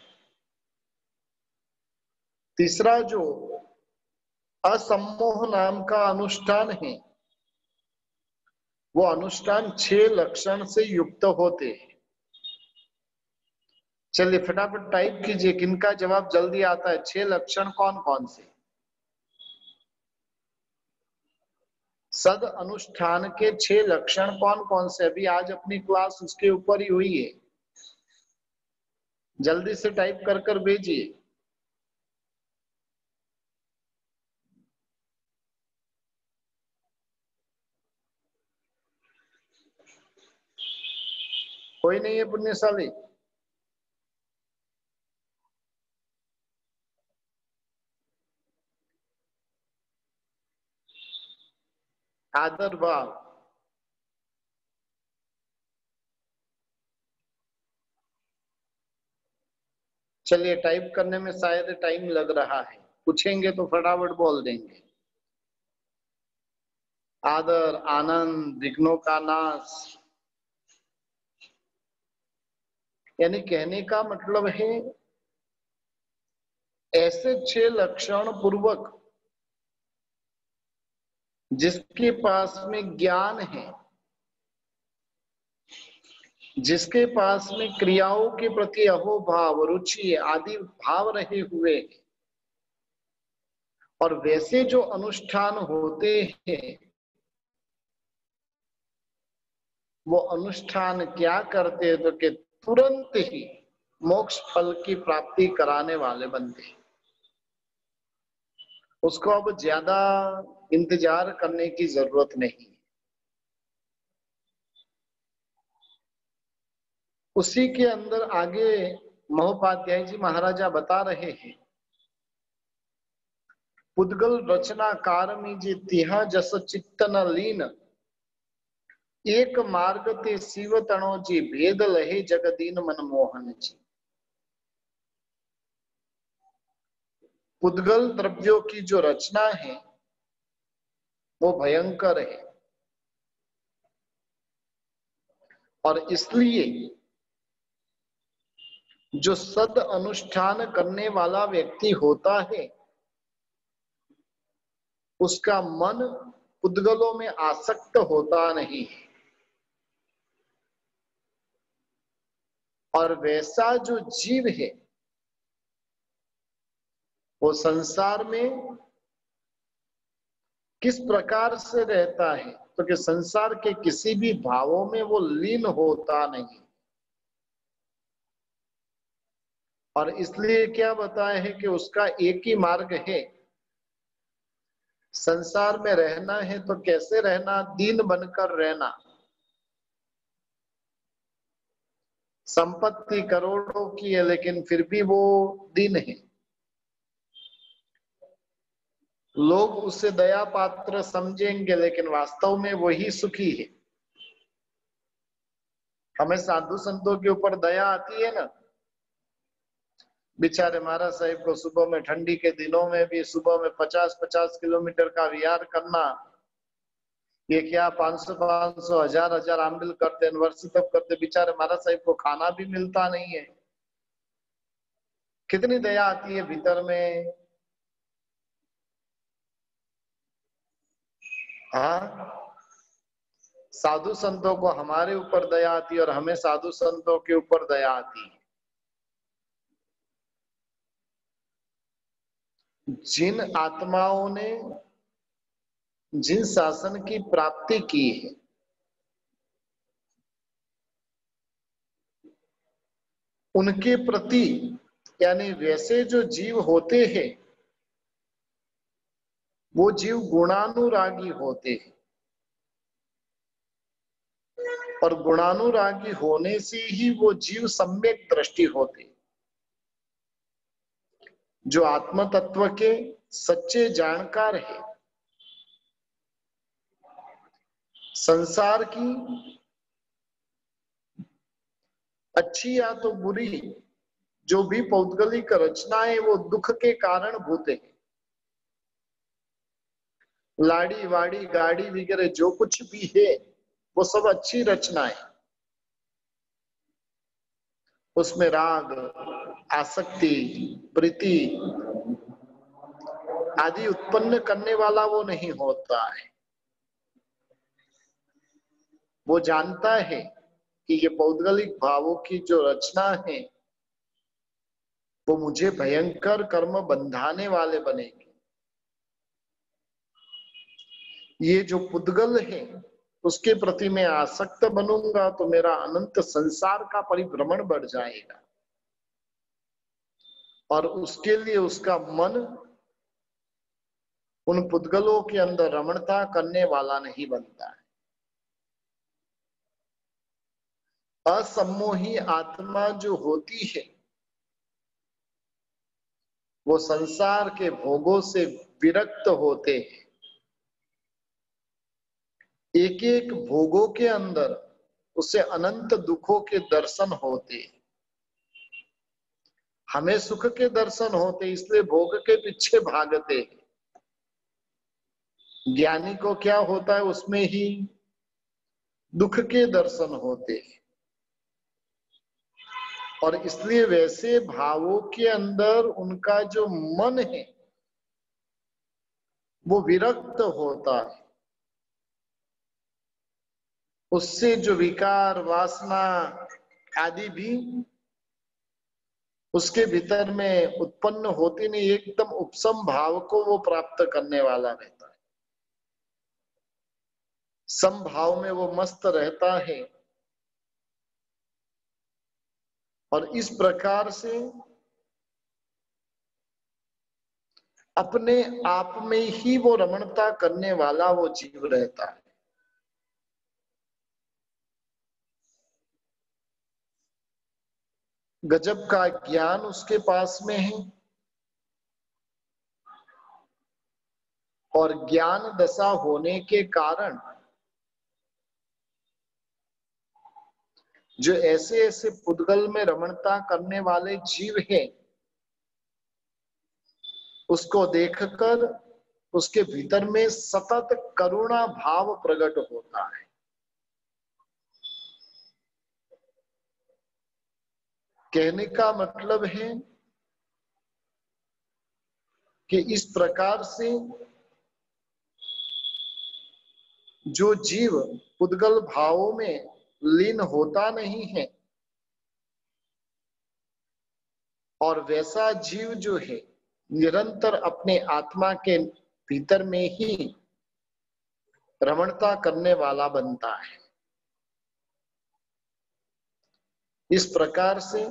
तीसरा जो असम्मोह नाम का अनुष्ठान है, वो अनुष्ठान 6 लक्षण से युक्त होते हैं। चलिए फटाफट टाइप कीजिए, किनका जवाब जल्दी आता है। 6 लक्षण कौन कौन से? सद अनुष्ठान के 6 लक्षण कौन कौन से? अभी आज अपनी क्लास उसके ऊपर ही हुई है, जल्दी से टाइप कर कर भेजिए। कोई नहीं है पुण्यशाली? आदर भाव, चलिए टाइप करने में शायद टाइम लग रहा है, पूछेंगे तो फटाफट बोल देंगे। आदर, आनंद, विघ्नों का नाश, यानी कहने का मतलब है ऐसे 6 लक्षण पूर्वक जिसके पास में ज्ञान है, जिसके पास में क्रियाओं के प्रति अहोभाव, रुचि आदि भाव रहे हुए, और वैसे जो अनुष्ठान होते हैं वो अनुष्ठान क्या करते हैं, तो कि तुरंत ही मोक्ष फल की प्राप्ति कराने वाले बनते हैं। उसको अब ज्यादा इंतजार करने की जरूरत नहीं। उसी के अंदर आगे महोपाध्याय जी महाराजा बता रहे हैं, पुद्गल रचनाकार में जे तिहा जस चित्त न लीन, एक मार्ग ते शिव तणो जी भेद लहे जगदीन मनमोहन जी। पुद्गल द्रव्यों की जो रचना है वो भयंकर है, और इसलिए जो सद अनुष्ठान करने वाला व्यक्ति होता है उसका मन पुद्गलों में आसक्त होता नहीं है, और वैसा जो जीव है वो संसार में किस प्रकार से रहता है, तो कि संसार के किसी भी भावों में वो लीन होता नहीं। और इसलिए क्या बताया है कि उसका एक ही मार्ग है, संसार में रहना है तो कैसे रहना? दीन बनकर रहना। संपत्ति करोड़ों की है लेकिन फिर भी वो दीन है, लोग उसे दया पात्र समझेंगे लेकिन वास्तव में वही सुखी है। हमें साधु संतों के ऊपर दया आती है ना, बेचारे महाराज साहिब को सुबह में, ठंडी के दिनों में भी सुबह में 50-50 किलोमीटर का विहार करना, ये क्या 500-500 हजार आमबिल करते, वर्षी तब करते, बेचारे महाराज साहिब को खाना भी मिलता नहीं है। कितनी दया आती है भीतर में। हाँ, साधु संतों को हमारे ऊपर दया आती है और हमें साधु संतों के ऊपर दया आती है। जिन आत्माओं ने जिन शासन की प्राप्ति की है, उनके प्रति यानी वैसे जो जीव होते हैं वो जीव गुणानुरागी होते हैं, और गुणानुरागी होने से ही वो जीव सम्यक दृष्टि होते, जो आत्म तत्व के सच्चे जानकार है। संसार की अच्छी या तो बुरी जो भी पौद्गलिक रचनाएं वो दुख के कारण भूत है। लाड़ी वाड़ी गाड़ी वगैरह जो कुछ भी है वो सब अच्छी रचनाएं, उसमें राग आसक्ति प्रीति आदि उत्पन्न करने वाला वो नहीं होता है। वो जानता है कि ये पौद्गलिक भावों की जो रचना है वो मुझे भयंकर कर्म बंधाने वाले बनेंगे। ये जो पुद्गल है उसके प्रति मैं आसक्त बनूंगा तो मेरा अनंत संसार का परिभ्रमण बढ़ जाएगा, और उसके लिए उसका मन उन पुद्गलों के अंदर रमणता करने वाला नहीं बनता है। असम्मोही आत्मा जो होती है वो संसार के भोगों से विरक्त होते हैं। एक एक भोगों के अंदर उसे अनंत दुखों के दर्शन होते। हमें सुख के दर्शन होते इसलिए भोग के पीछे भागते। ज्ञानी को क्या होता है, उसमें ही दुख के दर्शन होते, और इसलिए वैसे भावों के अंदर उनका जो मन है वो विरक्त होता है। उससे जो विकार वासना आदि भी उसके भीतर में उत्पन्न होती नहीं, एकदम उपशम भाव को वो प्राप्त करने वाला रहता है। समभाव में वो मस्त रहता है, और इस प्रकार से अपने आप में ही वो रमणता करने वाला वो जीव रहता है। गजब का ज्ञान उसके पास में है, और ज्ञान दशा होने के कारण जो ऐसे ऐसे पुद्गल में रमणता करने वाले जीव हैं उसको देखकर उसके भीतर में सतत करुणा भाव प्रकट होता है। कहने का मतलब है कि इस प्रकार से जो जीव पुद्गल भावों में लीन होता नहीं है, और वैसा जीव जो है निरंतर अपने आत्मा के भीतर में ही रमणता करने वाला बनता है। इस प्रकार से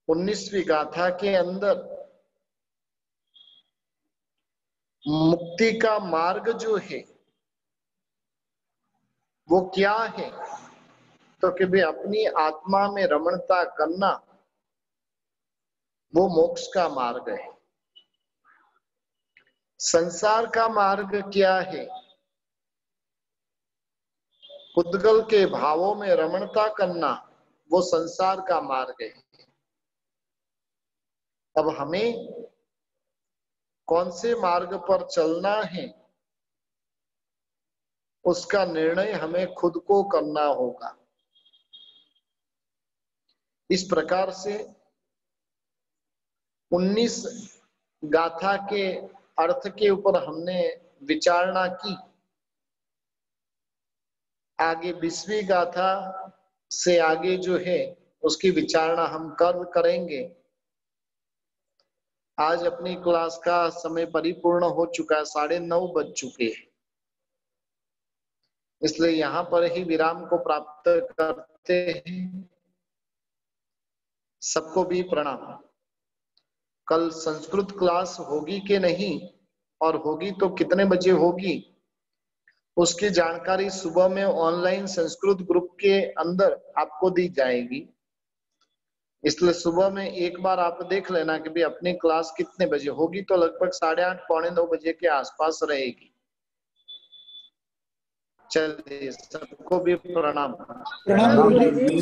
19वीं गाथा के अंदर मुक्ति का मार्ग जो है वो क्या है, तो कि भाई अपनी आत्मा में रमणता करना वो मोक्ष का मार्ग है। संसार का मार्ग क्या है, पुद्गल के भावों में रमणता करना वो संसार का मार्ग है। अब हमें कौन से मार्ग पर चलना है उसका निर्णय हमें खुद को करना होगा। इस प्रकार से 19 गाथा के अर्थ के ऊपर हमने विचारणा की। आगे 20वीं गाथा से आगे जो है उसकी विचारणा हम कल करेंगे। आज अपनी क्लास का समय परिपूर्ण हो चुका है, 9:30 बज चुके हैं, इसलिए यहाँ पर ही विराम को प्राप्त करते हैं। सबको भी प्रणाम। कल संस्कृत क्लास होगी कि नहीं और होगी तो कितने बजे होगी उसकी जानकारी सुबह में ऑनलाइन संस्कृत ग्रुप के अंदर आपको दी जाएगी। इसलिए सुबह में एक बार आप देख लेना कि भाई अपनी क्लास कितने बजे होगी, तो लगभग 8:30 9:15 बजे के आसपास रहेगी। चलिए सबको भी प्रणाम। प्रणाम गुरुजी।